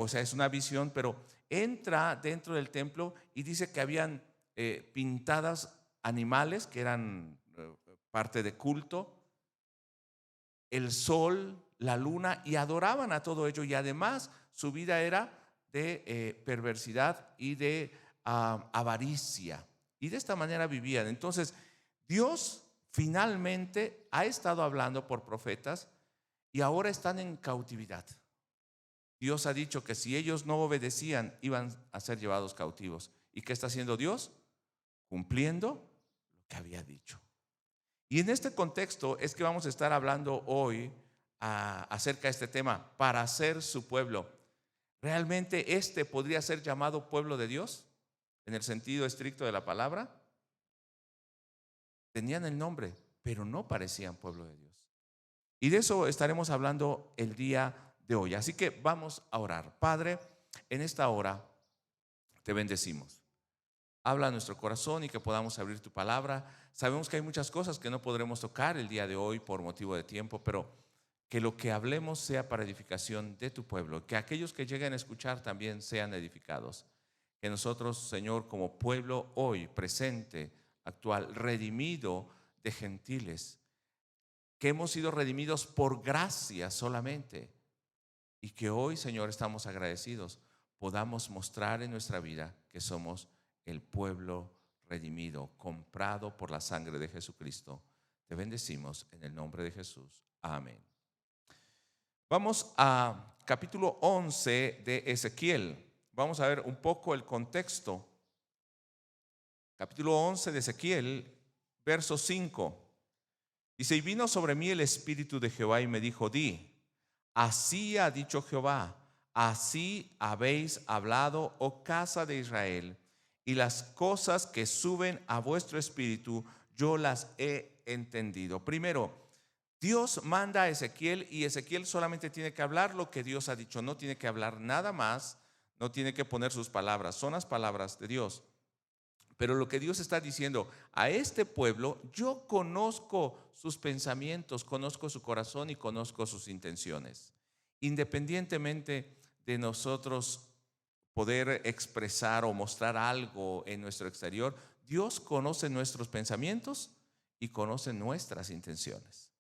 sea, es una visión, pero entra dentro del templo y dice que habían pintadas animales que eran parte de culto, el sol, la luna, y adoraban a todo ello, y además su vida era de perversidad y de avaricia, y de esta manera vivían. Entonces Dios finalmente ha estado hablando por profetas y ahora están en cautividad. Dios ha dicho que si ellos no obedecían iban a ser llevados cautivos. ¿Y qué está haciendo Dios? Cumpliendo lo que había dicho. Y en este contexto es que vamos a estar hablando hoy acerca de este tema, para ser su pueblo. ¿Realmente este podría ser llamado pueblo de Dios en el sentido estricto de la palabra? Tenían el nombre, pero no parecían pueblo de Dios. Y de eso estaremos hablando el día de hoy. Así que vamos a orar. Padre, en esta hora te bendecimos. Habla a nuestro corazón y que podamos abrir tu palabra. Sabemos que hay muchas cosas que no podremos tocar el día de hoy por motivo de tiempo, pero que lo que hablemos sea para edificación de tu pueblo, que aquellos que lleguen a escuchar también sean edificados. Que nosotros, Señor, como pueblo hoy presente, actual, redimido de gentiles, que hemos sido redimidos por gracia solamente, y que hoy, Señor, estamos agradecidos, podamos mostrar en nuestra vida que somos el pueblo redimido, comprado por la sangre de Jesucristo. Te bendecimos en el nombre de Jesús. Amén. Vamos a capítulo 11 de Ezequiel. Vamos a ver un poco el contexto. Capítulo 11 de Ezequiel, verso 5. Dice: y vino sobre mí el Espíritu de Jehová y me dijo: di, así ha dicho Jehová, así habéis hablado, oh casa de Israel, y las cosas que suben a vuestro espíritu, yo las he entendido. Primero, Dios manda a Ezequiel, y Ezequiel solamente tiene que hablar lo que Dios ha dicho, no tiene que hablar nada más, no tiene que poner sus palabras, son las palabras de Dios. Pero lo que Dios está diciendo a este pueblo: yo conozco sus pensamientos, conozco su corazón y conozco sus intenciones. Independientemente de nosotros poder expresar o mostrar algo en nuestro exterior, Dios conoce nuestros pensamientos y conoce nuestras intenciones.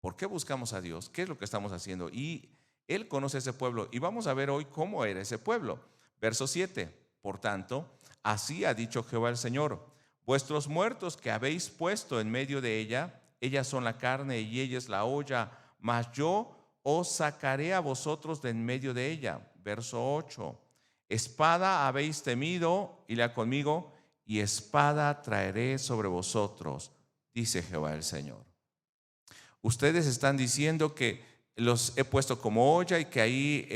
¿Por qué buscamos a Dios? ¿Qué es lo que estamos haciendo? Y Él conoce a ese pueblo, y vamos a ver hoy cómo era ese pueblo. Verso 7. Por tanto, así ha dicho Jehová el Señor: vuestros muertos que habéis puesto en medio de ella, ellas son la carne y ella es la olla, mas yo os sacaré a vosotros de en medio de ella. Verso 8. Espada habéis temido, y la conmigo, y espada traeré sobre vosotros, dice Jehová el Señor. Ustedes están diciendo que los he puesto como olla y que ahí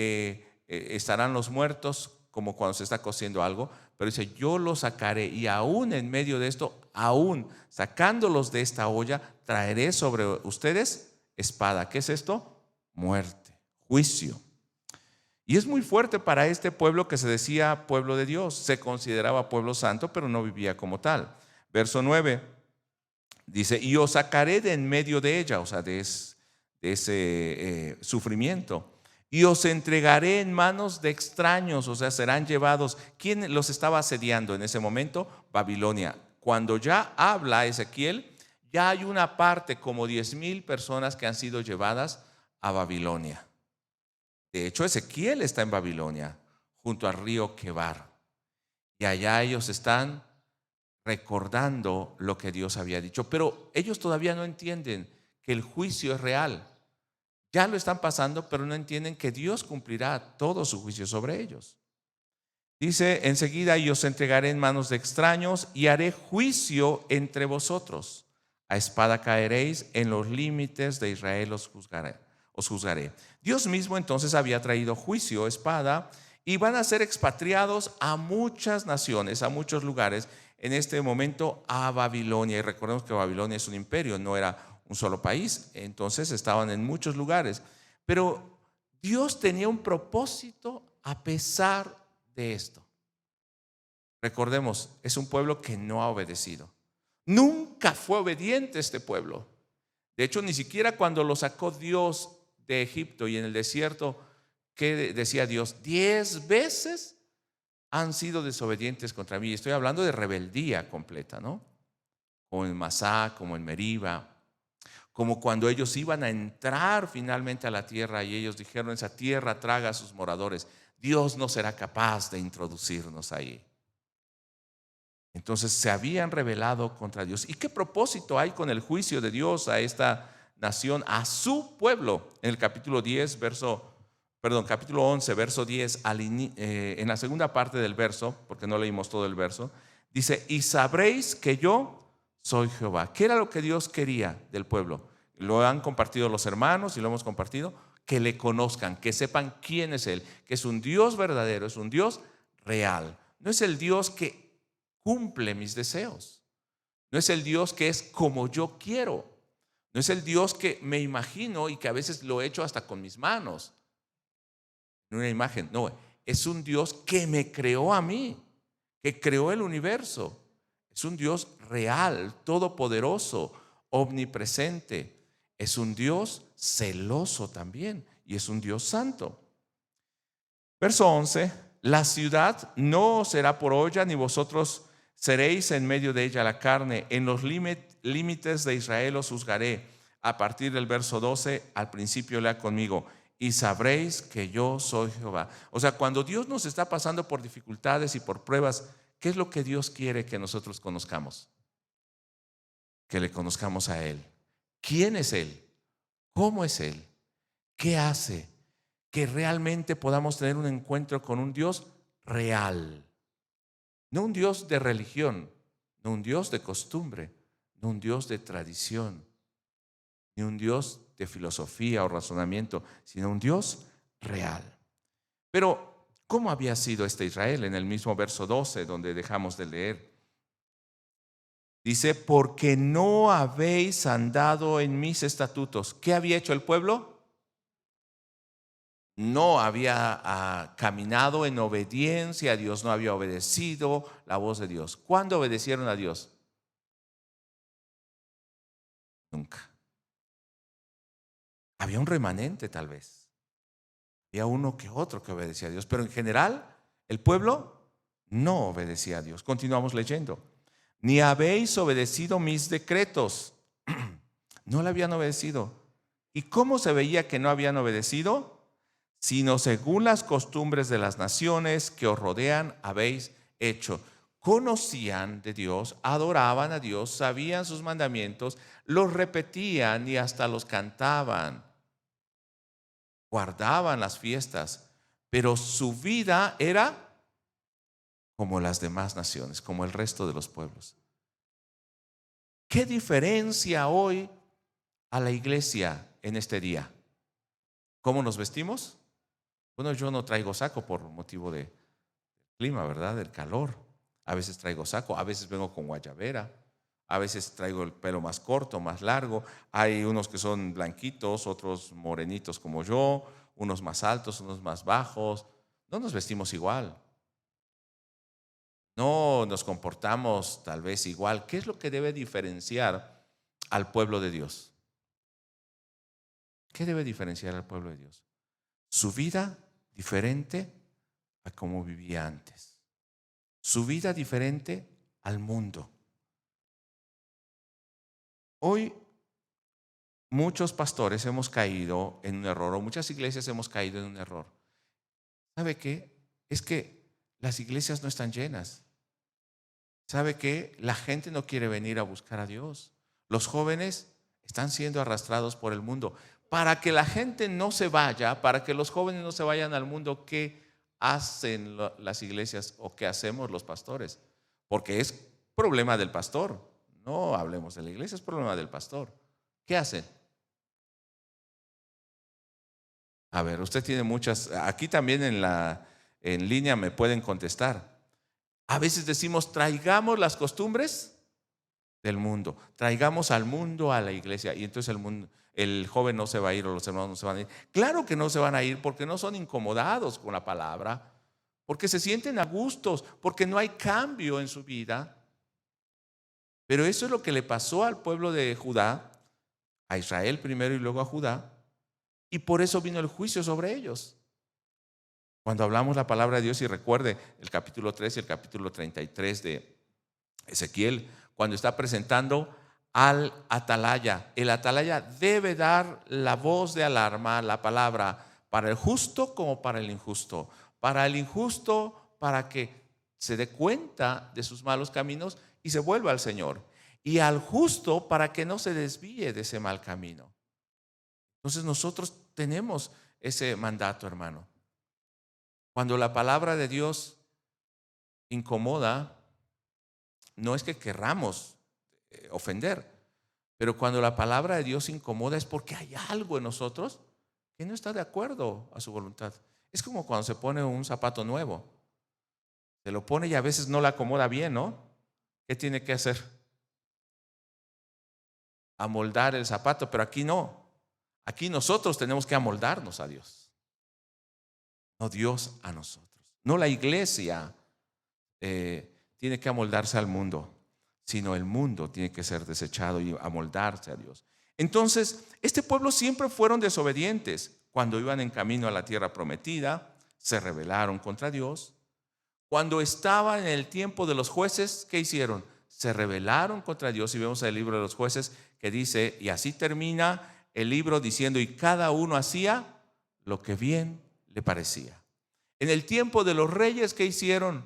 estarán los muertos, como cuando se está cociendo algo. Pero dice: yo los sacaré, y aún en medio de esto, aún sacándolos de esta olla, traeré sobre ustedes espada. ¿Qué es esto? Muerte, juicio. Y es muy fuerte para este pueblo que se decía pueblo de Dios. Se consideraba pueblo santo, pero no vivía como tal. Verso 9 dice: y os sacaré de en medio de ella, o sea, de ese sufrimiento, y os entregaré en manos de extraños, o sea, serán llevados. ¿Quién los estaba asediando en ese momento? Babilonia. Cuando ya habla Ezequiel, ya hay una parte, como 10,000 personas que han sido llevadas a Babilonia. De hecho, Ezequiel está en Babilonia, junto al río Quebar, y allá ellos están recordando lo que Dios había dicho, pero ellos todavía no entienden que el juicio es real. Ya lo están pasando, pero no entienden que Dios cumplirá todo su juicio sobre ellos. Dice enseguida: y os entregaré en manos de extraños, y haré juicio entre vosotros. A espada caeréis, en los límites de Israel os juzgaré. Dios mismo entonces había traído juicio, espada, y van a ser expatriados a muchas naciones, a muchos lugares. En este momento a Babilonia, y recordemos que Babilonia es un imperio, no era un solo país, entonces estaban en muchos lugares. Pero Dios tenía un propósito a pesar de esto. Recordemos, es un pueblo que no ha obedecido. Nunca fue obediente este pueblo. De hecho, ni siquiera cuando lo sacó Dios de Egipto y en el desierto, ¿qué decía Dios? 10 veces han sido desobedientes contra mí. Estoy hablando de rebeldía completa, ¿no? Como en Masá, como en Meriba, como cuando ellos iban a entrar finalmente a la tierra y ellos dijeron: esa tierra traga a sus moradores. Dios no será capaz de introducirnos ahí. Entonces se habían rebelado contra Dios. ¿Y qué propósito hay con el juicio de Dios a esta nación, a su pueblo? En el capítulo 11, verso 10, en la segunda parte del verso, porque no leímos todo el verso, dice: y sabréis que yo soy Jehová. ¿Qué era lo que Dios quería del pueblo? Lo han compartido los hermanos y lo hemos compartido. Que le conozcan, que sepan quién es Él, que es un Dios verdadero, es un Dios real. No es el Dios que cumple mis deseos. No es el Dios que es como yo quiero. No es el Dios que me imagino y que a veces lo he hecho hasta con mis manos. Una imagen. No, es un Dios que me creó a mí, que creó el universo. Es un Dios real, todopoderoso, omnipresente. Es un Dios celoso también y es un Dios santo. Verso 11: la ciudad no será por olla, ni vosotros seréis en medio de ella la carne. En los límites de Israel os juzgaré. A partir del verso 12, al principio lea conmigo: y sabréis que yo soy Jehová. O sea, cuando Dios nos está pasando por dificultades y por pruebas, ¿qué es lo que Dios quiere que nosotros conozcamos? Que le conozcamos a Él. ¿Quién es Él? ¿Cómo es Él? ¿Qué hace? Que realmente podamos tener un encuentro con un Dios real. No un Dios de religión, no un Dios de costumbre, no un Dios de tradición, ni un Dios de filosofía o razonamiento, sino un Dios real. Pero, ¿cómo había sido este Israel? En el mismo verso 12, donde dejamos de leer, dice: porque no habéis andado en mis estatutos. ¿Qué había hecho el pueblo? No había caminado en obediencia a Dios, no había obedecido la voz de Dios. ¿Cuándo obedecieron a Dios? Nunca. Había un remanente tal vez. Había uno que otro que obedecía a Dios, pero en general el pueblo no obedecía a Dios. Continuamos leyendo. Ni habéis obedecido mis decretos. No le habían obedecido. ¿Y cómo se veía que no habían obedecido? Sino según las costumbres de las naciones que os rodean habéis hecho. Conocían de Dios, adoraban a Dios, sabían sus mandamientos, los repetían y hasta los cantaban. Guardaban las fiestas, pero su vida era como las demás naciones, como el resto de los pueblos. ¿Qué diferencia hoy a la iglesia en este día? ¿Cómo nos vestimos? Bueno, yo no traigo saco por motivo de clima, ¿verdad? Del calor. A veces traigo saco, a veces vengo con guayabera, a veces traigo el pelo más corto, más largo. Hay unos que son blanquitos, otros morenitos como yo, unos más altos, unos más bajos. No nos vestimos igual. No nos comportamos tal vez igual. ¿Qué es lo que debe diferenciar al pueblo de Dios? ¿Qué debe diferenciar al pueblo de Dios? Su vida diferente a como vivía antes. Su vida diferente al mundo. Hoy muchos pastores hemos caído en un error, o muchas iglesias hemos caído en un error. ¿Sabe qué? Es que las iglesias no están llenas. ¿Sabe qué? La gente no quiere venir a buscar a Dios. Los jóvenes están siendo arrastrados por el mundo. Para que la gente no se vaya, para que los jóvenes no se vayan al mundo, ¿qué hacen las iglesias o qué hacemos los pastores? Porque es problema del pastor. No hablemos de la iglesia, es problema del pastor. ¿Qué hacen? A ver, usted tiene muchas, aquí también en línea me pueden contestar. A veces decimos: traigamos las costumbres del mundo, traigamos al mundo a la iglesia, y entonces el joven no se va a ir, o los hermanos no se van a ir. Claro que no se van a ir, porque no son incomodados con la palabra, porque se sienten a gustos, porque no hay cambio en su vida. Pero eso es lo que le pasó al pueblo de Judá, a Israel primero y luego a Judá, y por eso vino el juicio sobre ellos. Cuando hablamos la palabra de Dios, y recuerde el capítulo 3 y el capítulo 33 de Ezequiel, cuando está presentando al atalaya. El atalaya debe dar la voz de alarma, la palabra, para el justo como para el injusto. Para el injusto, para que se dé cuenta de sus malos caminos y se vuelva al Señor. Y al justo, para que no se desvíe de ese mal camino. Entonces nosotros tenemos ese mandato, hermano. Cuando la palabra de Dios incomoda, no es que querramos ofender, pero cuando la palabra de Dios incomoda es porque hay algo en nosotros que no está de acuerdo a su voluntad. Es como cuando se pone un zapato nuevo. Se lo pone y a veces no le acomoda bien, ¿no? ¿Qué tiene que hacer? Amoldar el zapato, pero aquí no. Aquí nosotros tenemos que amoldarnos a Dios, no Dios a nosotros. No la iglesia tiene que amoldarse al mundo, sino el mundo tiene que ser desechado y amoldarse a Dios. Entonces, este pueblo siempre fueron desobedientes. Cuando iban en camino a la tierra prometida, se rebelaron contra Dios. Cuando estaba en el tiempo de los jueces, ¿qué hicieron? Se rebelaron contra Dios, y vemos el libro de los jueces que dice, y así termina el libro diciendo, y cada uno hacía lo que bien le parecía. En el tiempo de los reyes, ¿qué hicieron?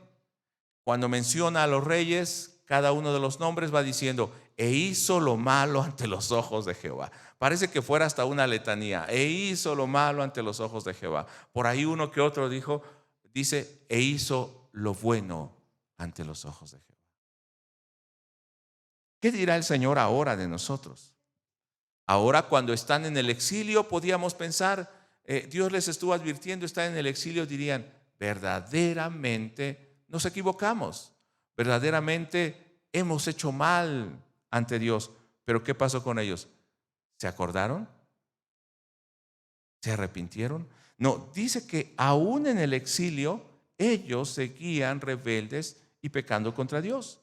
Cuando menciona a los reyes, cada uno de los nombres va diciendo, e hizo lo malo ante los ojos de Jehová. Parece que fuera hasta una letanía, e hizo lo malo ante los ojos de Jehová. Por ahí uno que otro dice, e hizo lo bueno ante los ojos de Jehová. ¿Qué dirá el Señor ahora de nosotros? Ahora, cuando están en el exilio, podíamos pensar, Dios les estuvo advirtiendo, están en el exilio, dirían, verdaderamente nos equivocamos, verdaderamente hemos hecho mal ante Dios. Pero ¿qué pasó con ellos? ¿Se acordaron? ¿Se arrepintieron? No, dice que aún en el exilio ellos seguían rebeldes y pecando contra Dios.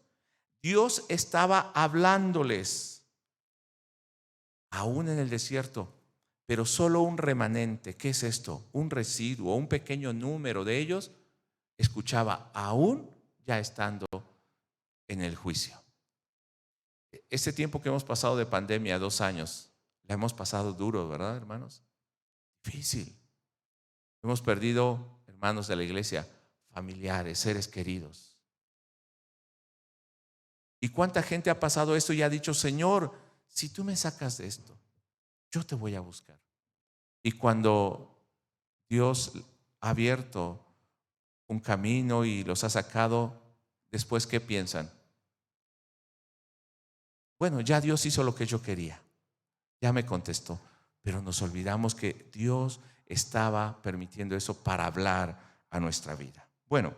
Dios estaba hablándoles aún en el desierto, pero solo un remanente. ¿Qué es esto? Un residuo, un pequeño número de ellos escuchaba aún ya estando en el juicio. Este tiempo que hemos pasado de pandemia, 2 años, la hemos pasado duro, ¿verdad, hermanos? Difícil. Hemos perdido, hermanos de la iglesia, familiares, seres queridos. ¿Y cuánta gente ha pasado esto y ha dicho, Señor, si tú me sacas de esto, yo te voy a buscar? Y cuando Dios ha abierto un camino y los ha sacado, después, ¿qué piensan? Bueno, ya Dios hizo lo que yo quería, ya me contestó. Pero nos olvidamos que Dios estaba permitiendo eso para hablar a nuestra vida. Bueno,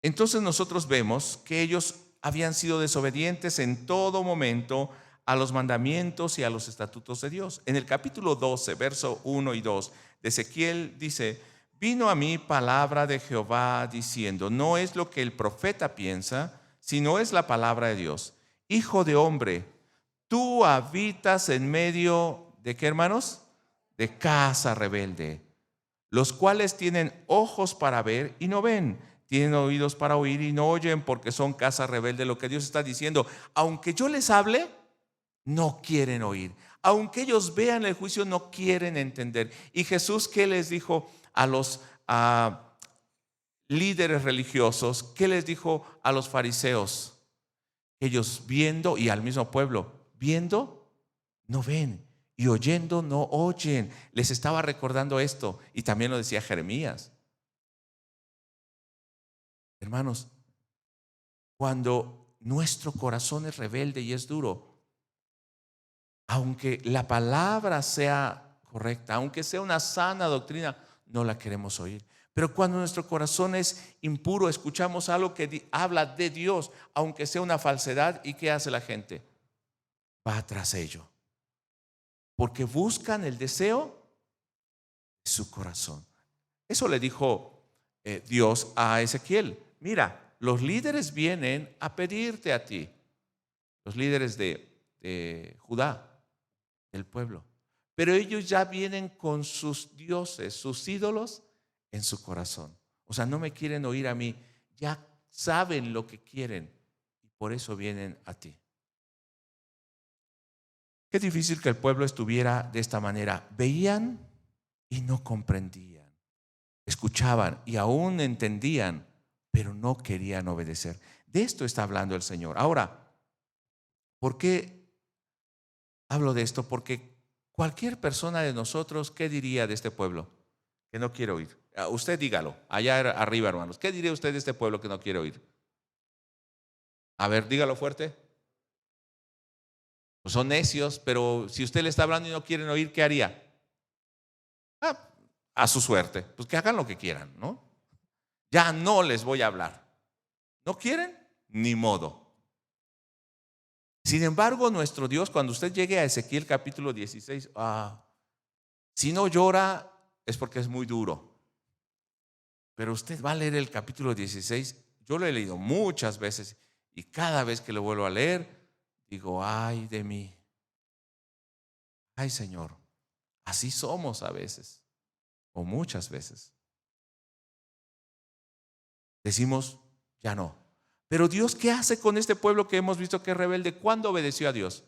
entonces nosotros vemos que ellos habían sido desobedientes en todo momento a los mandamientos y a los estatutos de Dios. En el capítulo 12, verso 1 y 2 de Ezequiel dice, vino a mí palabra de Jehová diciendo, no es lo que el profeta piensa, sino es la palabra de Dios. Hijo de hombre, tú habitas en medio de ¿qué, hermanos? De casa rebelde, los cuales tienen ojos para ver y no ven, tienen oídos para oír y no oyen, porque son casa rebelde. Lo que Dios está diciendo, aunque yo les hable, no quieren oír. Aunque ellos vean el juicio, no quieren entender. Y Jesús, ¿qué les dijo a los líderes religiosos? ¿Qué les dijo a los fariseos? Ellos viendo, y al mismo pueblo, viendo, no ven, y oyendo, no oyen. Les estaba recordando esto, y también lo decía Jeremías. Hermanos, cuando nuestro corazón es rebelde y es duro, aunque la palabra sea correcta, aunque sea una sana doctrina, no la queremos oír. Pero cuando nuestro corazón es impuro, escuchamos algo que habla de Dios, aunque sea una falsedad, ¿y qué hace la gente? Va tras ello, porque buscan el deseo de su corazón. Eso le dijo Dios a Ezequiel. Mira, los líderes vienen a pedirte a ti, los líderes de Judá, del pueblo, pero ellos ya vienen con sus dioses, sus ídolos en su corazón. O sea, no me quieren oír a mí, ya saben lo que quieren y por eso vienen a ti. Qué difícil que el pueblo estuviera de esta manera. Veían y no comprendían. Escuchaban y aún entendían, pero no querían obedecer. De esto está hablando el Señor. Ahora, ¿por qué hablo de esto? Porque cualquier persona de nosotros, ¿qué diría de este pueblo que no quiere oír? Usted dígalo, allá arriba, hermanos. ¿Qué diría usted de este pueblo que no quiere oír? A ver, dígalo fuerte. Pues son necios, pero si usted le está hablando y no quieren oír, ¿qué haría? A su suerte, pues que hagan lo que quieran, ¿no? Ya no les voy a hablar. ¿No quieren? Ni modo. Sin embargo, nuestro Dios, cuando usted llegue a Ezequiel capítulo 16, si no llora es porque es muy duro. Pero usted va a leer el capítulo 16, yo lo he leído muchas veces y cada vez que lo vuelvo a leer, digo, ay de mí. Ay, Señor, así somos a veces, o muchas veces. Decimos, ya no. Pero Dios, ¿qué hace con este pueblo que hemos visto que es rebelde? ¿Cuándo obedeció a Dios?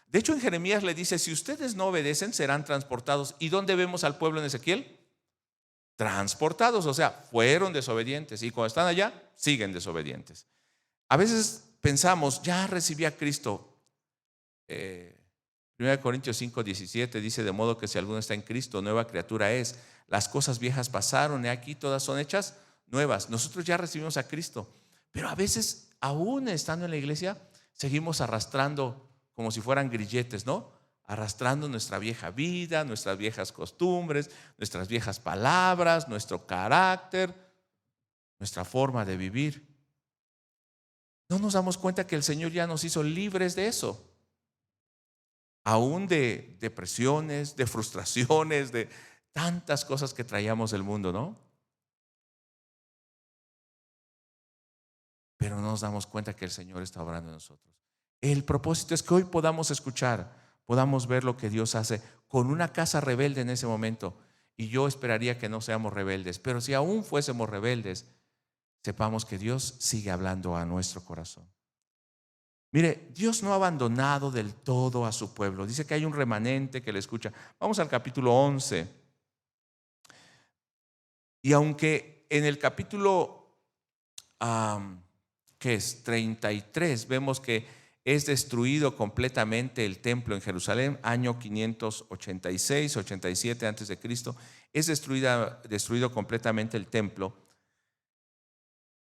De hecho, en Jeremías le dice, si ustedes no obedecen, serán transportados. ¿Y dónde vemos al pueblo en Ezequiel? Transportados, o sea, fueron desobedientes. Y cuando están allá, siguen desobedientes. A veces pensamos, ya recibí a Cristo. 1 Corintios 5:17 dice, de modo que si alguno está en Cristo, nueva criatura es. Las cosas viejas pasaron y aquí todas son hechas nuevas. Nosotros ya recibimos a Cristo, pero a veces, aún estando en la iglesia, seguimos arrastrando como si fueran grilletes, ¿no? Arrastrando nuestra vieja vida, nuestras viejas costumbres, nuestras viejas palabras, nuestro carácter, nuestra forma de vivir. No nos damos cuenta que el Señor ya nos hizo libres de eso. Aún de depresiones, de frustraciones, de tantas cosas que traíamos del mundo, ¿no? Pero no nos damos cuenta que el Señor está obrando en nosotros. El propósito es que hoy podamos escuchar, podamos ver lo que Dios hace con una casa rebelde en ese momento. Y yo esperaría que no seamos rebeldes, pero si aún fuésemos rebeldes, sepamos que Dios sigue hablando a nuestro corazón. Mire, Dios no ha abandonado del todo a su pueblo. Dice que hay un remanente que le escucha. Vamos al capítulo 11. Y aunque en el capítulo ¿qué es? 33 vemos que es destruido completamente el templo en Jerusalén, año 586, 87 antes de Cristo. Es destruido completamente el templo.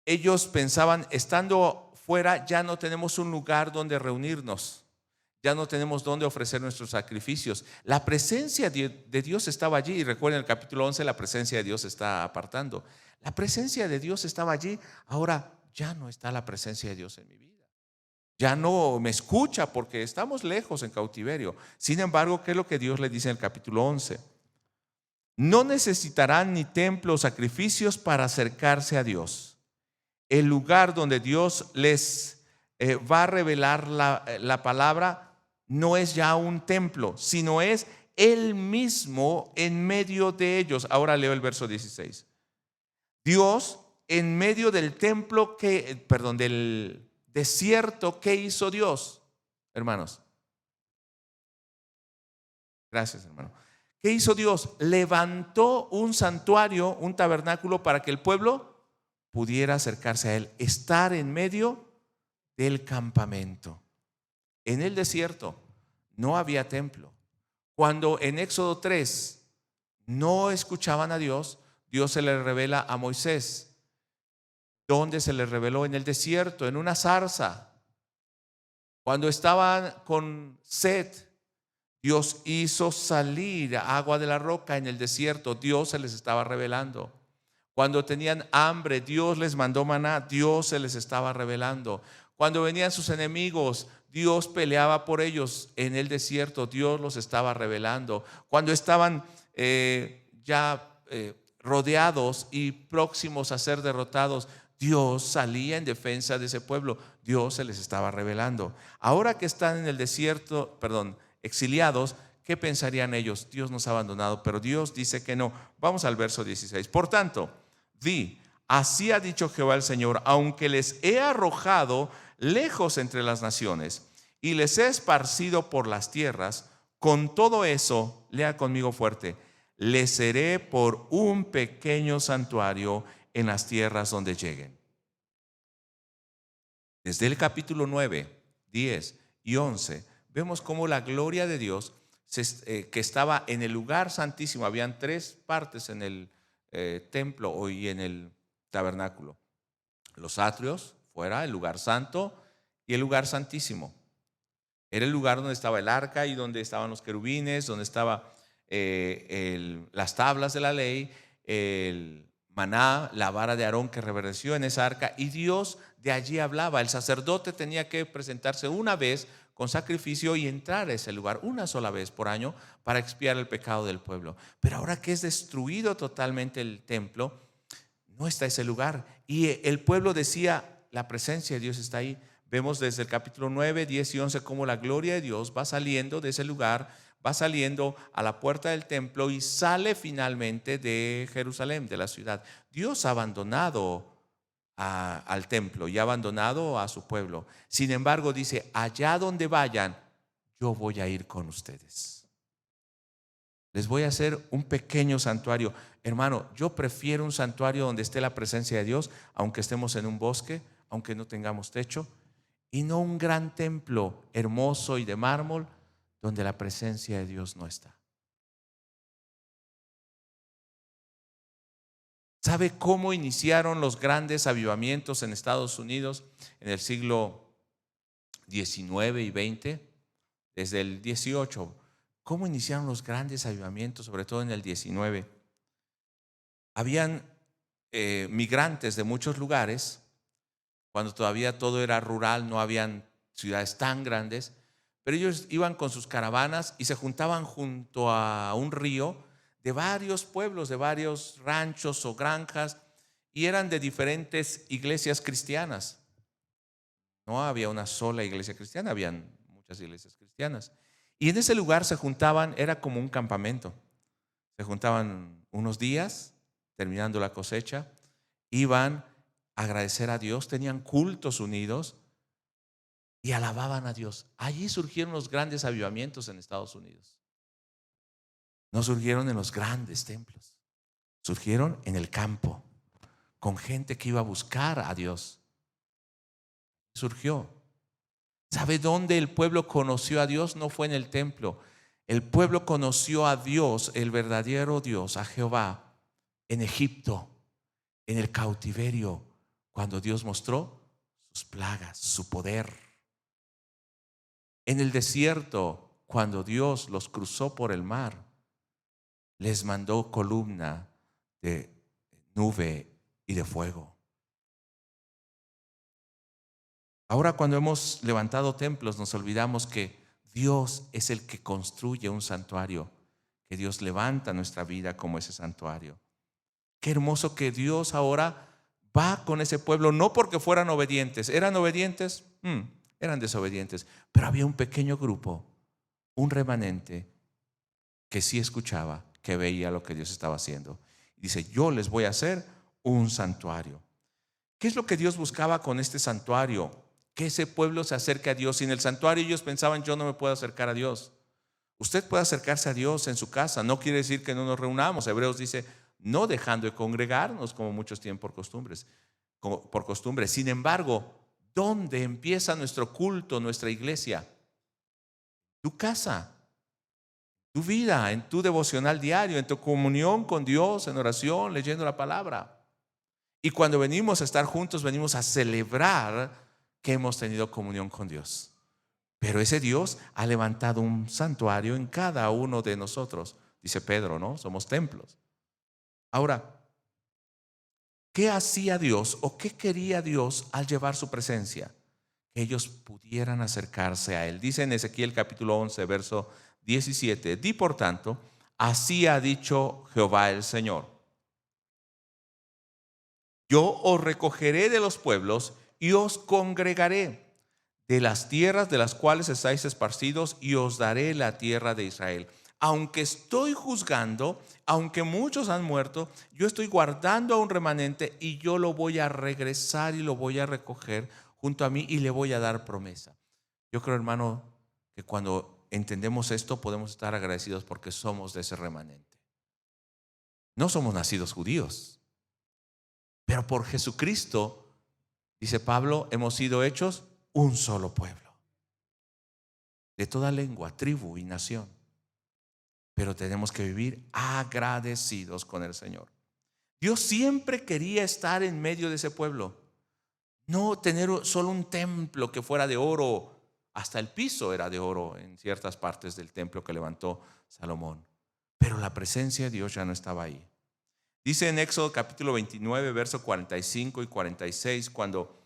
Ellos pensaban, estando fuera, ya no tenemos un lugar donde reunirnos, ya no tenemos donde ofrecer nuestros sacrificios. La presencia de Dios estaba allí, y recuerden el capítulo 11, la presencia de Dios está apartando. La presencia de Dios estaba allí, ahora ya no está la presencia de Dios en mi vida. Ya no me escucha porque estamos lejos en cautiverio. Sin embargo, ¿qué es lo que Dios le dice en el capítulo 11? No necesitarán ni templo o sacrificios para acercarse a Dios. El lugar donde Dios les va a revelar la palabra no es ya un templo, sino es Él mismo en medio de ellos. Ahora leo el verso 16. Dios en medio del templo, del desierto, ¿qué hizo Dios, hermanos? Gracias, hermano. ¿Qué hizo Dios? Levantó un santuario, un tabernáculo para que el pueblo pudiera acercarse a Él, estar en medio del campamento. En el desierto no había templo. Cuando en Éxodo 3 no escuchaban a Dios, Dios se le revela a Moisés. ¿Dónde se le reveló? En el desierto, en una zarza. Cuando estaban con sed, Dios hizo salir agua de la roca en el desierto. Dios se les estaba revelando. Cuando tenían hambre, Dios les mandó maná, Dios se les estaba revelando. Cuando venían sus enemigos, Dios peleaba por ellos en el desierto, Dios los estaba revelando. Cuando estaban rodeados y próximos a ser derrotados, Dios salía en defensa de ese pueblo, Dios se les estaba revelando. Ahora que están en el desierto, exiliados, ¿qué pensarían ellos? Dios nos ha abandonado, pero Dios dice que no. Vamos al verso 16. Por tanto, di, así ha dicho Jehová el Señor, aunque les he arrojado lejos entre las naciones y les he esparcido por las tierras, con todo eso, lea conmigo fuerte, les seré por un pequeño santuario en las tierras donde lleguen. Desde el capítulo 9, 10 y 11, vemos cómo la gloria de Dios que estaba en el lugar santísimo. Habían tres partes en el templo y en el tabernáculo: los atrios, fuera, el lugar santo y el lugar santísimo. Era el lugar donde estaba el arca y donde estaban los querubines, donde estaban las tablas de la ley, el maná, la vara de Aarón que reverdeció en esa arca, y Dios de allí hablaba. El sacerdote tenía que presentarse una vez con sacrificio y entrar a ese lugar una sola vez por año para expiar el pecado del pueblo. Pero ahora que es destruido totalmente el templo, no está ese lugar, y el pueblo decía, la presencia de Dios está ahí. Vemos desde el capítulo 9, 10 y 11 cómo la gloria de Dios va saliendo de ese lugar, va saliendo a la puerta del templo y sale finalmente de Jerusalén, de la ciudad. Dios ha abandonado al templo y ha abandonado a su pueblo. Sin embargo, dice, allá donde vayan, yo voy a ir con ustedes. Les voy a hacer un pequeño santuario. Hermano, yo prefiero un santuario donde esté la presencia de Dios, aunque estemos en un bosque, aunque no tengamos techo, y no un gran templo hermoso y de mármol donde la presencia de Dios no está. ¿Sabe cómo iniciaron los grandes avivamientos en Estados Unidos en el siglo XIX y XX? Desde el 18. ¿Cómo iniciaron los grandes avivamientos, sobre todo en el 19? Habían migrantes de muchos lugares. Cuando todavía todo era rural, no habían ciudades tan grandes, pero ellos iban con sus caravanas y se juntaban junto a un río de varios pueblos, de varios ranchos o granjas, y eran de diferentes iglesias cristianas. No había una sola iglesia cristiana, habían muchas iglesias cristianas. Y en ese lugar se juntaban, era como un campamento. Se juntaban unos días, terminando la cosecha, iban a agradecer a Dios, tenían cultos unidos y alababan a Dios. Allí surgieron los grandes avivamientos en Estados Unidos. No surgieron en los grandes templos, surgieron en el campo, con gente que iba a buscar a Dios. Surgió. ¿Sabe dónde el pueblo conoció a Dios? No fue en el templo. El pueblo conoció a Dios, el verdadero Dios, a Jehová, en Egipto, en el cautiverio, cuando Dios mostró sus plagas, su poder. En el desierto, cuando Dios los cruzó por el mar, les mandó columna de nube y de fuego. Ahora, cuando hemos levantado templos, nos olvidamos que Dios es el que construye un santuario, que Dios levanta nuestra vida como ese santuario. Qué hermoso que Dios ahora va con ese pueblo, no porque fueran obedientes. ¿Eran obedientes? Eran desobedientes. Pero había un pequeño grupo, un remanente, que sí escuchaba, que veía lo que Dios estaba haciendo. Dice, yo les voy a hacer un santuario. ¿Qué es lo que Dios buscaba con este santuario? Que ese pueblo se acerque a Dios. Y en el santuario ellos pensaban, yo no me puedo acercar a Dios. Usted puede acercarse a Dios en su casa. No quiere decir que no nos reunamos. Hebreos dice, no dejando de congregarnos como muchos tienen por costumbre. Sin embargo, ¿dónde empieza nuestro culto, nuestra iglesia? Tu casa, tu vida, en tu devocional diario, en tu comunión con Dios, en oración, leyendo la palabra. Y cuando venimos a estar juntos, venimos a celebrar que hemos tenido comunión con Dios. Pero ese Dios ha levantado un santuario en cada uno de nosotros. Dice Pedro, ¿no? Somos templos. Ahora, ¿qué hacía Dios o qué quería Dios al llevar su presencia? Que ellos pudieran acercarse a Él. Dice en Ezequiel capítulo 11, verso 17, di por tanto, así ha dicho Jehová el Señor. Yo os recogeré de los pueblos y os congregaré de las tierras de las cuales estáis esparcidos, y os daré la tierra de Israel. Aunque estoy juzgando, aunque muchos han muerto, yo estoy guardando a un remanente y yo lo voy a regresar y lo voy a recoger junto a mí y le voy a dar promesa. Yo creo, hermano, que cuando entendemos esto podemos estar agradecidos porque somos de ese remanente. No somos nacidos judíos, pero por Jesucristo, dice Pablo, hemos sido hechos un solo pueblo, de toda lengua, tribu y nación. Pero tenemos que vivir agradecidos con el Señor. Dios siempre quería estar en medio de ese pueblo. No tener solo un templo que fuera de oro. Hasta el piso era de oro en ciertas partes del templo que levantó Salomón. Pero la presencia de Dios ya no estaba ahí. Dice en Éxodo capítulo 29, verso 45 y 46, cuando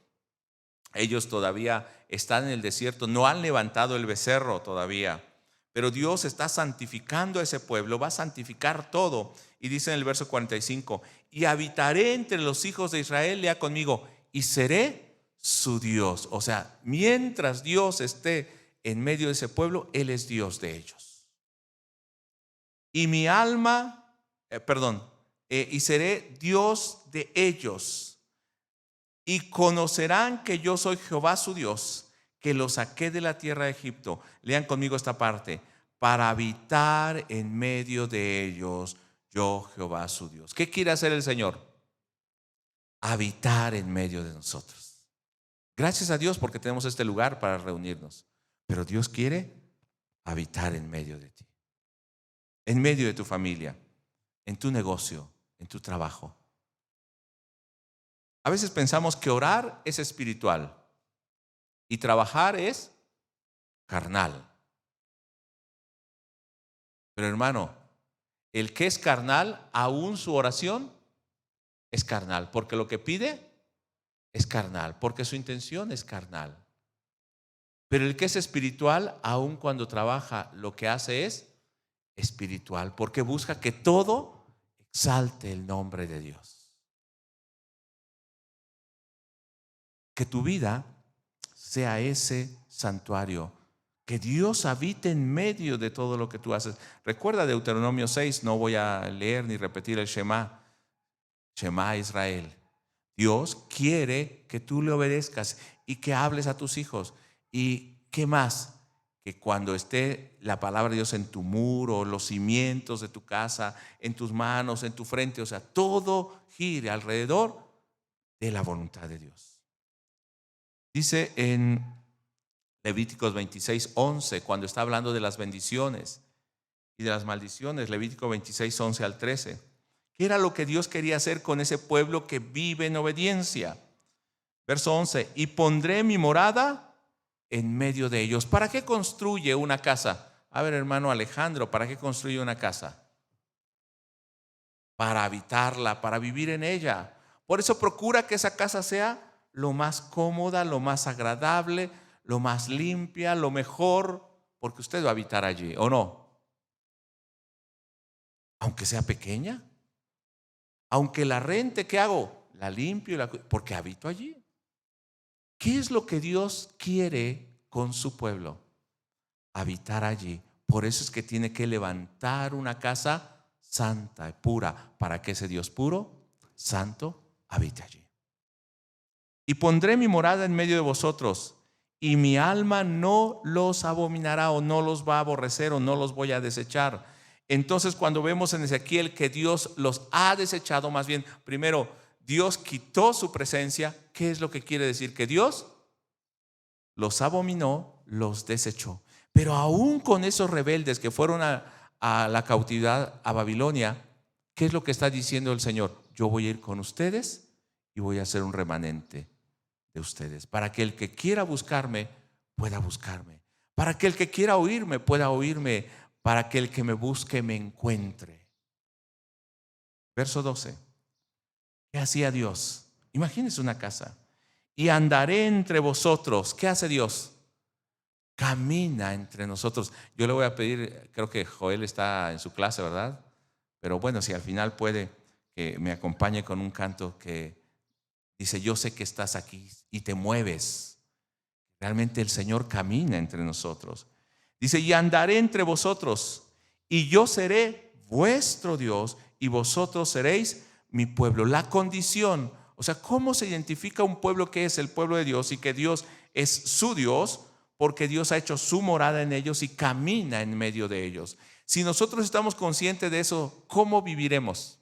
ellos todavía están en el desierto, no han levantado el becerro todavía. Pero Dios está santificando a ese pueblo, va a santificar todo. Y dice en el verso 45, y habitaré entre los hijos de Israel, lea conmigo, y seré su Dios. O sea, mientras Dios esté en medio de ese pueblo, Él es Dios de ellos. Y mi alma, y seré Dios de ellos. Y conocerán que yo soy Jehová su Dios, que los saqué de la tierra de Egipto. Lean conmigo esta parte. Para habitar en medio de ellos, yo Jehová su Dios. ¿Qué quiere hacer el Señor? Habitar en medio de nosotros. Gracias a Dios porque tenemos este lugar para reunirnos. Pero Dios quiere habitar en medio de ti, en medio de tu familia, en tu negocio, en tu trabajo. A veces pensamos que orar es espiritual y trabajar es carnal. Pero hermano, el que es carnal, aún su oración es carnal, porque lo que pide es carnal, porque su intención es carnal. Pero el que es espiritual, aún cuando trabaja, lo que hace es espiritual, porque busca que todo exalte el nombre de Dios. Que tu vida sea ese santuario, que Dios habite en medio de todo lo que tú haces. Recuerda Deuteronomio 6, no voy a leer ni repetir el Shema Israel. Dios quiere que tú le obedezcas y que hables a tus hijos. ¿Y qué más? Que cuando esté la palabra de Dios en tu muro, los cimientos de tu casa, en tus manos, en tu frente, o sea, todo gire alrededor de la voluntad de Dios. Dice en Levíticos 26, 11, cuando está hablando de las bendiciones y de las maldiciones, Levítico 26, 11 al 13. ¿Qué era lo que Dios quería hacer con ese pueblo que vive en obediencia? Verso 11, y pondré mi morada en medio de ellos. ¿Para qué construye una casa? A ver, hermano Alejandro, ¿para qué construye una casa? Para habitarla, para vivir en ella. Por eso procura que esa casa sea lo más cómoda, lo más agradable, lo más limpia, lo mejor, porque usted va a habitar allí, ¿o no? Aunque sea pequeña, aunque la rente, ¿qué hago? La limpio, porque habito allí. ¿Qué es lo que Dios quiere con su pueblo? Habitar allí. Por eso es que tiene que levantar una casa santa y pura, para que ese Dios puro, santo, habite allí. Y pondré mi morada en medio de vosotros, y mi alma no los abominará, o no los va a aborrecer, o no los voy a desechar. Entonces, cuando vemos en Ezequiel que Dios los ha desechado, más bien, primero, Dios quitó su presencia. ¿Qué es lo que quiere decir? Que Dios los abominó, los desechó. Pero aún con esos rebeldes que fueron a la cautividad a Babilonia, ¿qué es lo que está diciendo el Señor? Yo voy a ir con ustedes y voy a hacer un remanente de ustedes, para que el que quiera buscarme pueda buscarme, para que el que quiera oírme pueda oírme, para que el que me busque me encuentre. Verso 12. ¿Qué hacía Dios? Imagínense una casa. Y andaré entre vosotros. ¿Qué hace Dios? Camina entre nosotros. Yo le voy a pedir, creo que Joel está en su clase, ¿verdad? Pero bueno, si al final puede que me acompañe con un canto que dice: yo sé que estás aquí y te mueves. Realmente el Señor camina entre nosotros. Dice, y andaré entre vosotros, y yo seré vuestro Dios, y vosotros seréis mi pueblo. La condición, o sea, ¿cómo se identifica un pueblo que es el pueblo de Dios y que Dios es su Dios? Porque Dios ha hecho su morada en ellos y camina en medio de ellos. Si nosotros estamos conscientes de eso, ¿cómo viviremos?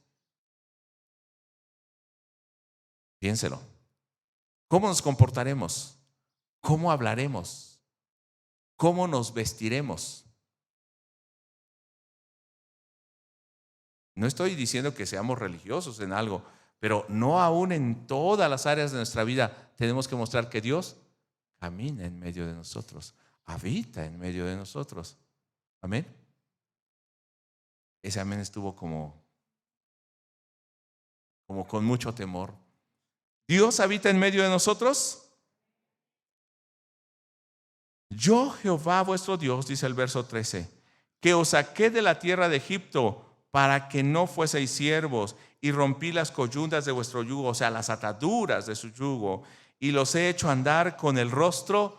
Piénselo. ¿Cómo nos comportaremos? ¿Cómo hablaremos? ¿Cómo nos vestiremos? No estoy diciendo que seamos religiosos en algo, pero no aún en todas las áreas de nuestra vida tenemos que mostrar que Dios camina en medio de nosotros, habita en medio de nosotros. Amén. Ese amén estuvo como con mucho temor. ¿Dios habita en medio de nosotros? Yo, Jehová vuestro Dios, dice el verso 13, que os saqué de la tierra de Egipto para que no fueseis siervos, y rompí las coyundas de vuestro yugo, o sea, las ataduras de su yugo, y los he hecho andar con el rostro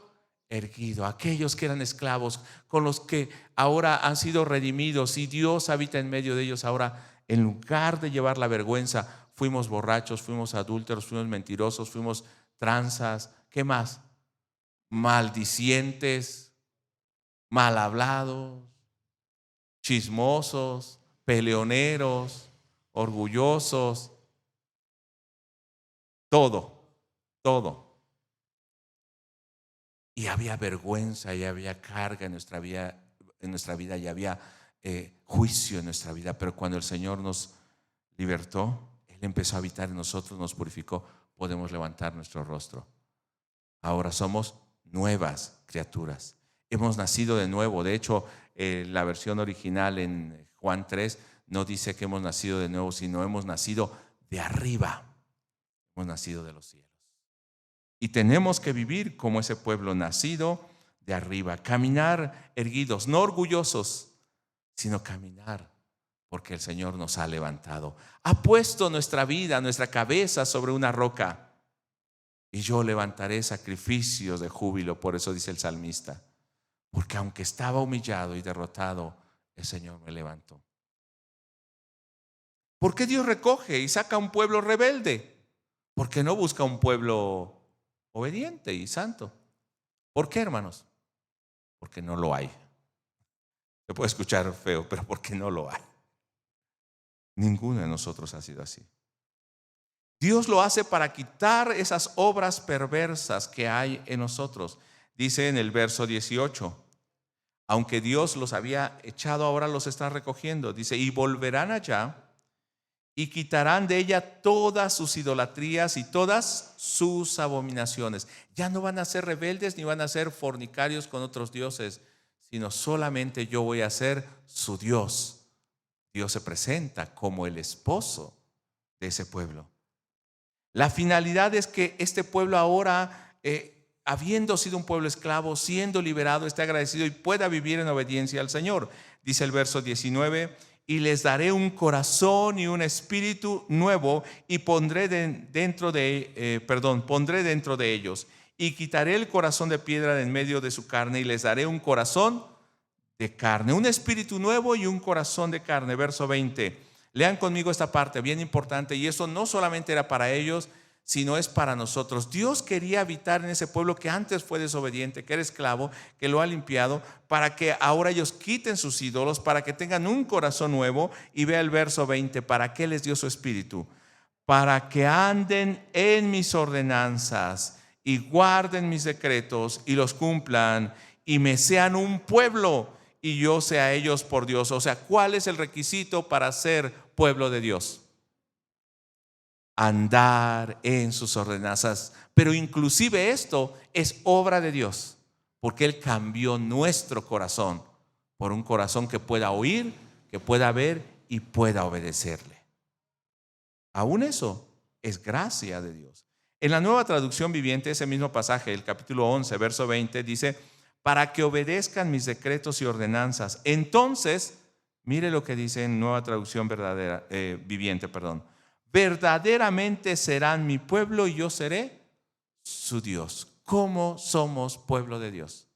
erguido. Aquellos que eran esclavos, con los que ahora han sido redimidos, y Dios habita en medio de ellos ahora, en lugar de llevar la vergüenza, fuimos borrachos, fuimos adúlteros, fuimos mentirosos, fuimos tranzas, ¿qué más? Maldicientes, mal hablados, chismosos, peleoneros, orgullosos, todo. Y había vergüenza y había carga en nuestra vida y había juicio en nuestra vida. Pero cuando el Señor nos libertó, Él empezó a habitar en nosotros, nos purificó, podemos levantar nuestro rostro. Ahora somos nuevas criaturas. Hemos nacido de nuevo. De hecho, la versión original en Juan 3 no dice que hemos nacido de nuevo, sino hemos nacido de arriba. Hemos nacido de los cielos. Y tenemos que vivir como ese pueblo nacido de arriba. Caminar erguidos, no orgullosos, sino caminar porque el Señor nos ha levantado. Ha puesto nuestra vida, nuestra cabeza sobre una roca. Y yo levantaré sacrificios de júbilo, por eso dice el salmista. Porque aunque estaba humillado y derrotado, el Señor me levantó. ¿Por qué Dios recoge y saca a un pueblo rebelde? Porque no busca un pueblo obediente y santo. ¿Por qué, hermanos? Porque no lo hay. Se puede escuchar feo, pero porque no lo hay. Ninguno de nosotros ha sido así. Dios lo hace para quitar esas obras perversas que hay en nosotros. Dice en el verso 18, aunque Dios los había echado, ahora los está recogiendo. Dice, y volverán allá y quitarán de ella todas sus idolatrías y todas sus abominaciones. Ya no van a ser rebeldes ni van a ser fornicarios con otros dioses, sino solamente yo voy a ser su Dios. Dios se presenta como el esposo de ese pueblo. La finalidad es que este pueblo ahora, habiendo sido un pueblo esclavo, siendo liberado, esté agradecido y pueda vivir en obediencia al Señor. Dice el verso 19, y les daré un corazón y un espíritu nuevo y pondré dentro de ellos, y quitaré el corazón de piedra de en medio de su carne y les daré un corazón de carne, un espíritu nuevo y un corazón de carne. Verso 20. Lean conmigo esta parte, bien importante, y eso no solamente era para ellos, sino es para nosotros. Dios quería habitar en ese pueblo que antes fue desobediente, que era esclavo, que lo ha limpiado, para que ahora ellos quiten sus ídolos, para que tengan un corazón nuevo. Y vea el verso 20, ¿para qué les dio su espíritu? Para que anden en mis ordenanzas y guarden mis decretos y los cumplan y me sean un pueblo y yo sea ellos por Dios. O sea, ¿cuál es el requisito para ser pueblo de Dios? Andar en sus ordenanzas. Pero inclusive esto es obra de Dios, porque Él cambió nuestro corazón por un corazón que pueda oír, que pueda ver y pueda obedecerle. Aún eso es gracia de Dios. En la Nueva Traducción Viviente, ese mismo pasaje, el capítulo 11, verso 20, dice, para que obedezcan mis decretos y ordenanzas. Entonces, mire lo que dice en Nueva Traducción Viviente, verdaderamente serán mi pueblo y yo seré su Dios. ¿Cómo somos pueblo de Dios?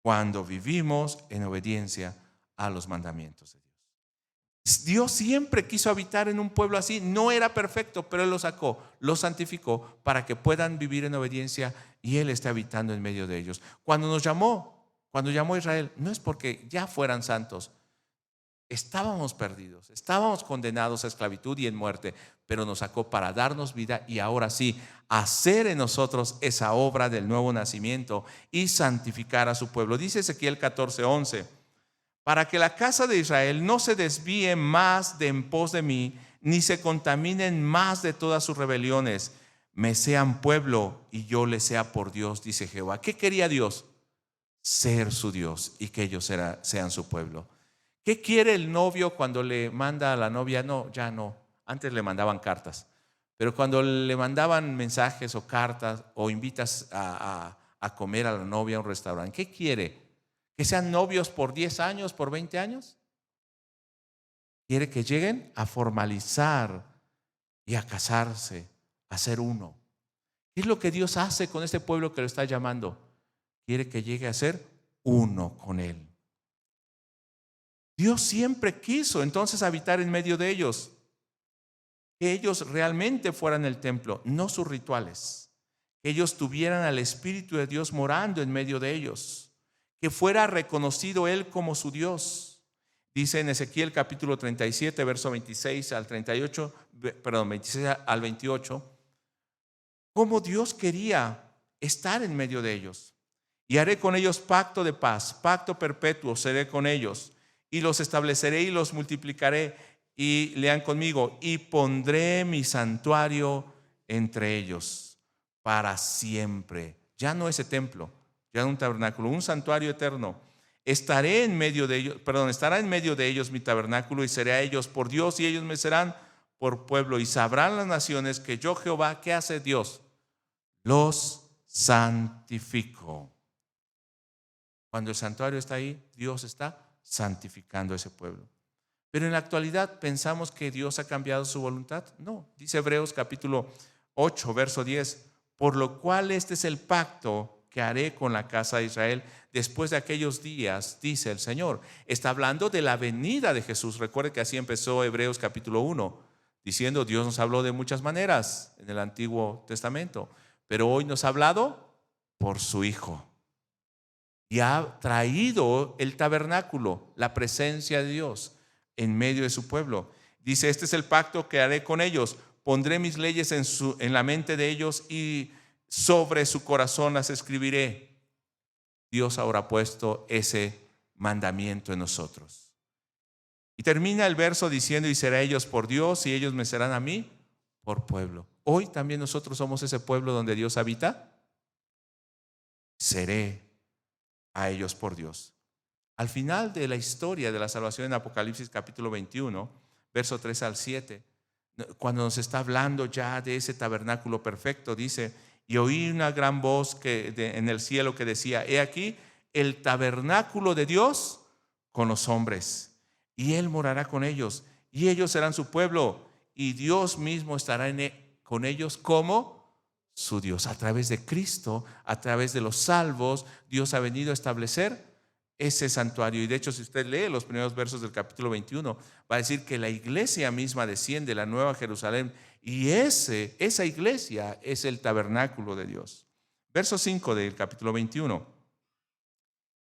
Cuando vivimos en obediencia a los mandamientos de Dios. Dios siempre quiso habitar en un pueblo así. No era perfecto, pero Él lo sacó, lo santificó para que puedan vivir en obediencia y Él esté habitando en medio de ellos. Cuando llamó a Israel, no es porque ya fueran santos. Estábamos perdidos, estábamos condenados a esclavitud y en muerte, pero nos sacó para darnos vida y ahora sí, hacer en nosotros esa obra del nuevo nacimiento y santificar a su pueblo. Dice Ezequiel 14:11, para que la casa de Israel no se desvíe más de en pos de mí, ni se contaminen más de todas sus rebeliones, me sean pueblo y yo les sea por Dios, dice Jehová. ¿Qué quería Dios? Ser su Dios y que ellos sean su pueblo. ¿Qué quiere el novio cuando le manda a la novia? No, ya no. Antes le mandaban cartas, pero cuando le mandaban mensajes o cartas o invitas a comer a la novia a un restaurante, ¿qué quiere? ¿Que sean novios por 10 años, por 20 años? Quiere que lleguen a formalizar y a casarse, a ser uno. ¿Qué es lo que Dios hace con este pueblo que lo está llamando? Quiere que llegue a ser uno con Él. Dios siempre quiso entonces habitar en medio de ellos, que ellos realmente fueran el templo, no sus rituales, que ellos tuvieran al Espíritu de Dios morando en medio de ellos, que fuera reconocido Él como su Dios. Dice en Ezequiel capítulo 37, verso 26 al 38, perdón, 26 al 28, cómo Dios quería estar en medio de ellos. Y haré con ellos pacto de paz, pacto perpetuo seré con ellos. Y los estableceré y los multiplicaré. Y lean conmigo, y pondré mi santuario entre ellos para siempre. Ya no ese templo, ya un tabernáculo, un santuario eterno. Estará en medio de ellos mi tabernáculo y seré a ellos por Dios y ellos me serán por pueblo. Y sabrán las naciones que yo Jehová, ¿qué hace Dios? Los santifico. Cuando el santuario está ahí, Dios está santificando a ese pueblo. Pero en la actualidad pensamos que Dios ha cambiado su voluntad. No, dice Hebreos capítulo 8, verso 10, por lo cual este es el pacto que haré con la casa de Israel después de aquellos días, dice el Señor. Está hablando de la venida de Jesús. Recuerde que así empezó Hebreos capítulo 1, diciendo Dios nos habló de muchas maneras en el Antiguo Testamento, pero hoy nos ha hablado por su Hijo. Y ha traído el tabernáculo, la presencia de Dios en medio de su pueblo. Dice, este es el pacto que haré con ellos. Pondré mis leyes en la mente de ellos y sobre su corazón las escribiré. Dios ahora ha puesto ese mandamiento en nosotros. Y termina el verso diciendo, y será ellos por Dios y ellos me serán a mí por pueblo. Hoy también nosotros somos ese pueblo donde Dios habita. Seré a ellos por Dios. Al final de la historia de la salvación en Apocalipsis capítulo 21, verso 3 al 7, cuando nos está hablando ya de ese tabernáculo perfecto, dice, y oí una gran voz en el cielo que decía, he aquí el tabernáculo de Dios con los hombres, y Él morará con ellos, y ellos serán su pueblo, y Dios mismo estará con ellos como su Dios. A través de Cristo, a través de los salvos, Dios ha venido a establecer ese santuario. Y de hecho, si usted lee los primeros versos del capítulo 21, va a decir que la iglesia misma desciende, la nueva Jerusalén, y esa iglesia es el tabernáculo de Dios. Verso 5 del capítulo 21.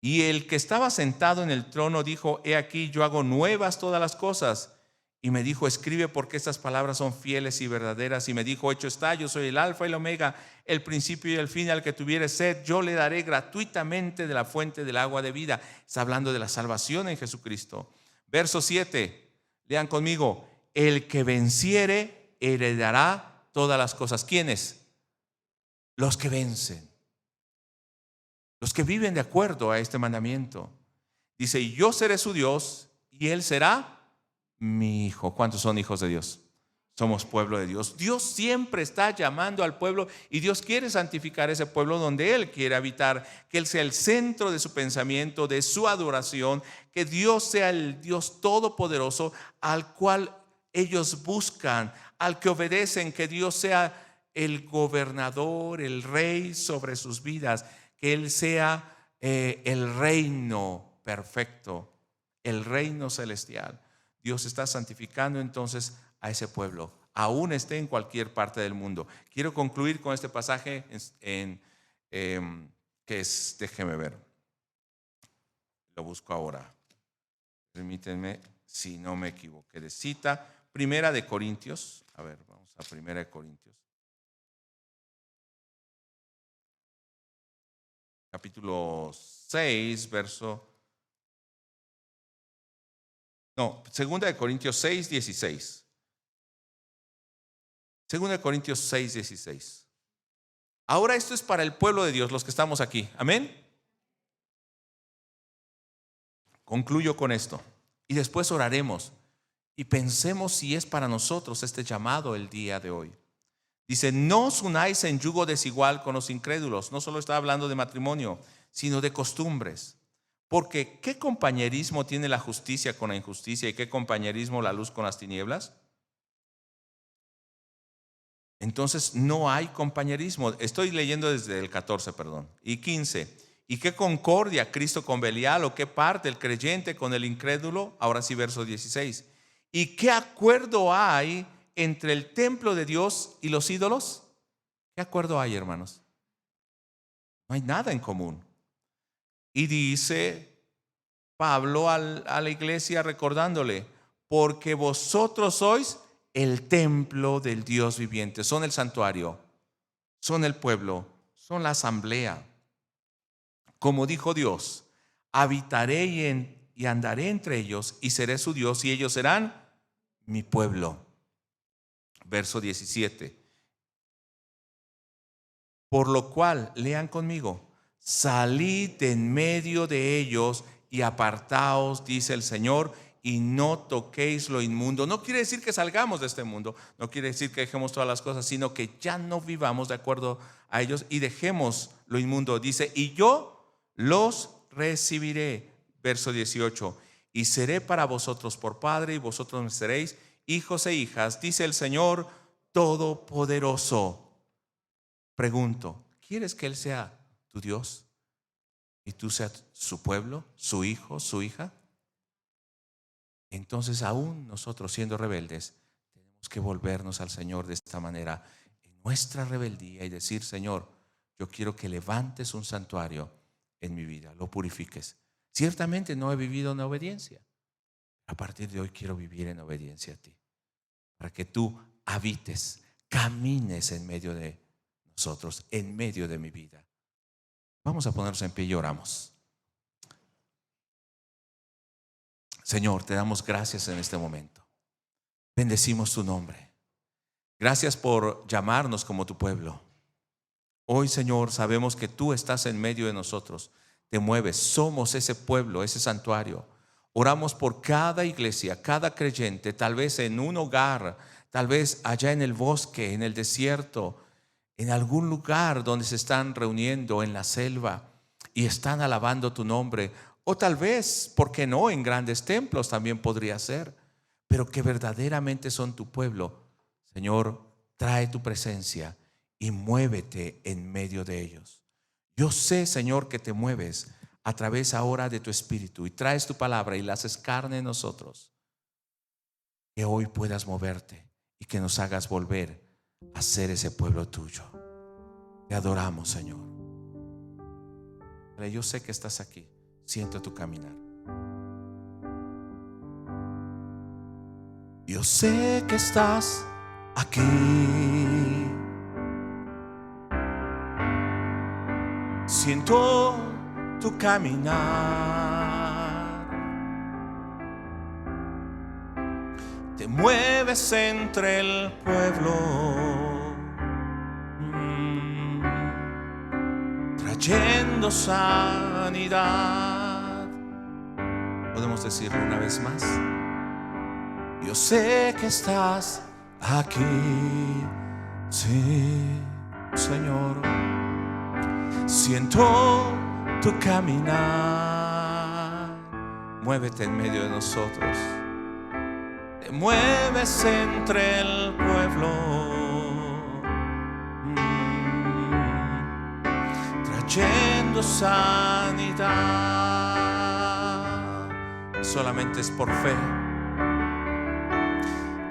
Y el que estaba sentado en el trono dijo, he aquí yo hago nuevas todas las cosas. Y me dijo, escribe porque estas palabras son fieles y verdaderas. Y me dijo, hecho está, yo soy el alfa y el omega, el principio y el fin. Al que tuviere sed, yo le daré gratuitamente de la fuente del agua de vida. Está hablando de la salvación en Jesucristo. Verso 7, lean conmigo, el que venciere heredará todas las cosas. ¿Quiénes? Los que vencen, los que viven de acuerdo a este mandamiento. Dice, y yo seré su Dios y él será mi hijo. ¿Cuántos son hijos de Dios? Somos pueblo de Dios. Dios siempre está llamando al pueblo y Dios quiere santificar ese pueblo donde Él quiere habitar, que Él sea el centro de su pensamiento, de su adoración, que Dios sea el Dios todopoderoso al cual ellos buscan, al que obedecen, que Dios sea el gobernador, el rey sobre sus vidas, que Él sea el reino perfecto, el reino celestial. Dios está santificando entonces a ese pueblo, aún esté en cualquier parte del mundo. Quiero concluir con este pasaje que es, déjeme ver, lo busco ahora, permítanme si no me equivoqué de cita. Primera de Corintios, a ver, vamos a Primera de Corintios, capítulo 6, Segunda de Corintios 6, 16. Segunda de Corintios 6, 16. Ahora esto es para el pueblo de Dios, los que estamos aquí. Amén. Concluyo con esto y después oraremos y pensemos si es para nosotros este llamado el día de hoy. Dice: no os unáis en yugo desigual con los incrédulos. No solo está hablando de matrimonio, sino de costumbres. Porque ¿qué compañerismo tiene la justicia con la injusticia? ¿Y qué compañerismo la luz con las tinieblas? Entonces no hay compañerismo. Estoy leyendo desde el 14, perdón. Y 15. ¿Y qué concordia Cristo con Belial? ¿O qué parte el creyente con el incrédulo? Ahora sí, verso 16. ¿Y qué acuerdo hay entre el templo de Dios y los ídolos? ¿Qué acuerdo hay, hermanos? No hay nada en común. Y dice Pablo a la iglesia recordándole: porque vosotros sois el templo del Dios viviente. Son el santuario, son el pueblo, son la asamblea. Como dijo Dios: habitaré y andaré entre ellos y seré su Dios y ellos serán mi pueblo. Verso 17. Por lo cual, lean conmigo: salid en medio de ellos y apartaos, dice el Señor, y no toquéis lo inmundo. No quiere decir que salgamos de este mundo, no quiere decir que dejemos todas las cosas, sino que ya no vivamos de acuerdo a ellos y dejemos lo inmundo. Dice: y yo los recibiré. Verso 18. Y seré para vosotros por padre, y vosotros me seréis hijos e hijas, dice el Señor Todopoderoso. Pregunto: ¿quieres que Él sea tu Dios y tú seas su pueblo, su hijo, su hija? Entonces, aún nosotros siendo rebeldes, tenemos que volvernos al Señor de esta manera, en nuestra rebeldía, y decir: Señor, yo quiero que levantes un santuario en mi vida, lo purifiques. Ciertamente no he vivido en obediencia. A partir de hoy quiero vivir en obediencia a ti, para que tú habites, camines en medio de nosotros, en medio de mi vida. Vamos a ponernos en pie y oramos. Señor, te damos gracias en este momento. Bendecimos tu nombre. Gracias por llamarnos como tu pueblo. Hoy, Señor, sabemos que tú estás en medio de nosotros. Te mueves, somos ese pueblo, ese santuario. Oramos por cada iglesia, cada creyente, tal vez en un hogar, tal vez allá en el bosque, en el desierto, en algún lugar donde se están reuniendo en la selva y están alabando tu nombre. O tal vez, ¿por qué no?, en grandes templos también podría ser, pero que verdaderamente son tu pueblo. Señor, trae tu presencia y muévete en medio de ellos. Yo sé, Señor, que te mueves a través ahora de tu Espíritu y traes tu palabra y la haces carne en nosotros. Que hoy puedas moverte y que nos hagas volver a ser ese pueblo tuyo. Te adoramos, Señor. Yo sé que estás aquí. Siento tu caminar. Yo sé que estás aquí. Siento tu caminar. Te mueves entre el pueblo, trayendo sanidad. Podemos decirlo una vez más. Yo sé que estás aquí. Sí, Señor. Siento tu caminar. Muévete en medio de nosotros. Te mueves entre el pueblo, trayendo sanidad. Solamente es por fe.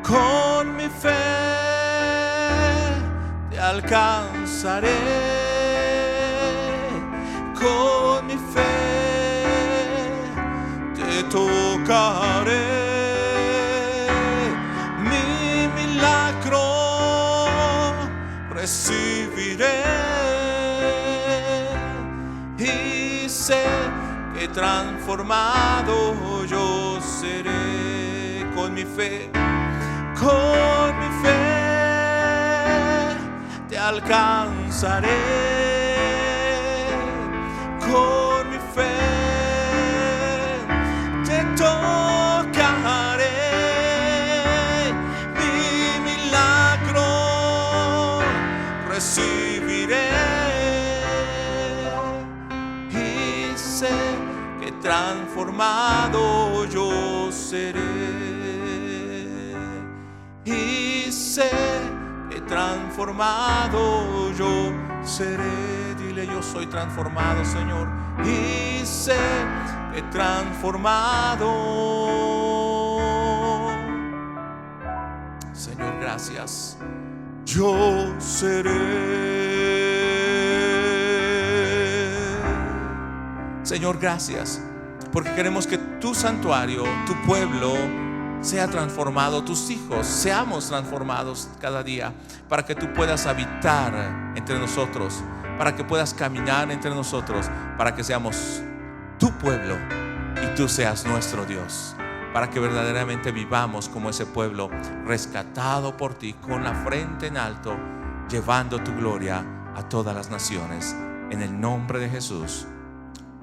Con mi fe te alcanzaré, con mi fe te tocaré, mi milagro recibiré y sé que transformado yo seré. Con mi fe, con mi fe te alcanzaré, con mi fe te tocaré, mi milagro recibiré y sé que transformado yo seré. Y sé que transformado yo seré. Dile: yo soy transformado, Señor. Y sé que transformado. Señor, gracias. Yo seré. Señor, gracias, porque queremos que tu santuario, tu pueblo, sea transformado, tus hijos seamos transformados cada día, para que tú puedas habitar entre nosotros, para que puedas caminar entre nosotros, para que seamos tu pueblo y tú seas nuestro Dios, para que verdaderamente vivamos como ese pueblo rescatado por ti, con la frente en alto, llevando tu gloria a todas las naciones. En el nombre de Jesús.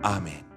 Amén.